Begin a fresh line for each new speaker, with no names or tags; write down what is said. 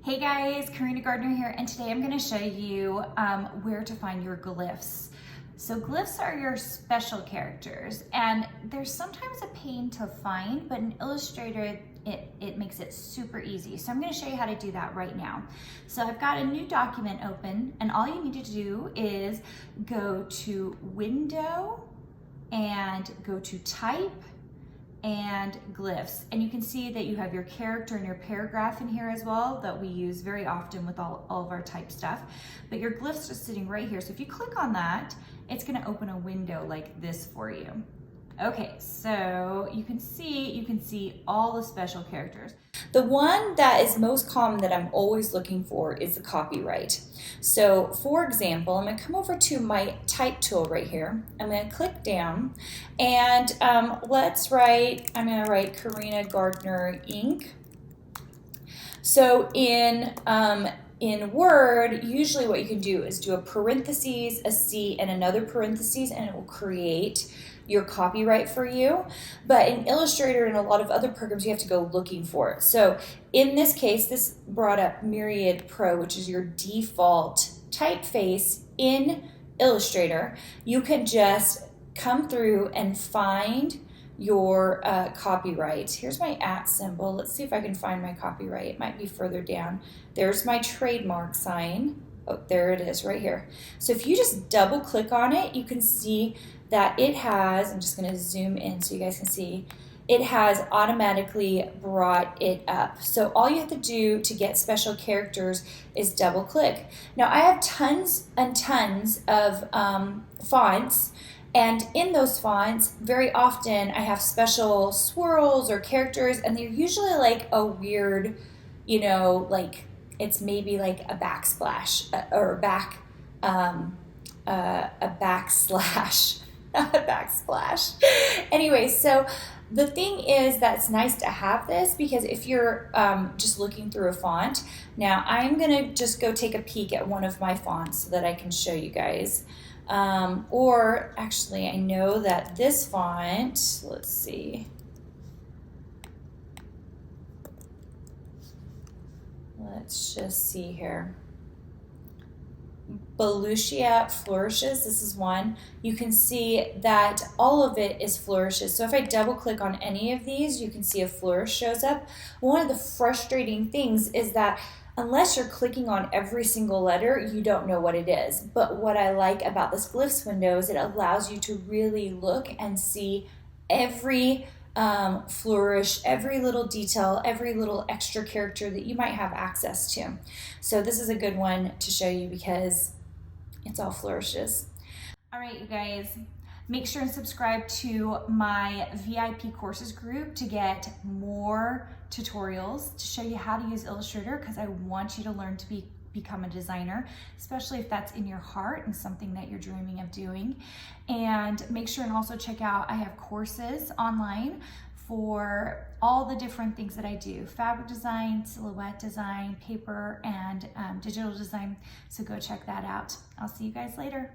Hey guys, Karina Gardner here, and today I'm going to show you where to find your glyphs. So glyphs are your special characters, and they're sometimes a pain to find, but in Illustrator it makes it super easy. So I'm going to show you how to do that right now. So I've got a new document open, and all you need to do is go to Window and go to Type and glyphs, and you can see that you have your character and your paragraph in here as well that we use very often with all of our type stuff, but your glyphs are sitting right here. So if you click on that, it's going to open a window like this for you. Okay, so you can see all the special characters. The one that is most common that I'm always looking for is the copyright. So for example, I'm going to come over to my type tool right here. I'm going to click down, and I'm going to write Karina Gardner Inc. So in Word, usually what you can do is do a parentheses, a C, and another parentheses, and it will create your copyright for you. But in Illustrator and a lot of other programs, you have to go looking for it. So in this case, this brought up Myriad Pro, which is your default typeface in Illustrator. You can just come through and find your copyright. Here's my @ symbol. Let's see if I can find my copyright. It might be further down. There's my trademark sign. Oh, there it is right here. So if you just double click on it, you can see that it has, I'm just going to zoom in so you guys can see, it has automatically brought it up. So all you have to do to get special characters is double click. Now I have tons and tons of fonts, and in those fonts, very often I have special swirls or characters, and they're usually like a weird, you know, like it's maybe like a backsplash or a backslash. Not a backsplash. Anyway, so the thing is that's nice to have this, because if you're just looking through a font, now I'm gonna just go take a peek at one of my fonts so that I can show you guys. Or actually, I know that this font, let's see. Let's just see here. Belusia Flourishes, this is one. You can see that all of it is flourishes. So if I double click on any of these, you can see a flourish shows up. One of the frustrating things is that unless you're clicking on every single letter, you don't know what it is. But what I like about this glyphs window is it allows you to really look and see every flourish, every little detail, every little extra character that you might have access to. So this is a good one to show you because it's all flourishes. All right, you guys, make sure and subscribe to my VIP courses group to get more tutorials to show you how to use Illustrator, because I want you to learn to become a designer, especially if that's in your heart and something that you're dreaming of doing. And make sure and also check out, I have courses online for all the different things that I do: fabric design, silhouette design, paper, and digital design. So go check that out. I'll see you guys later.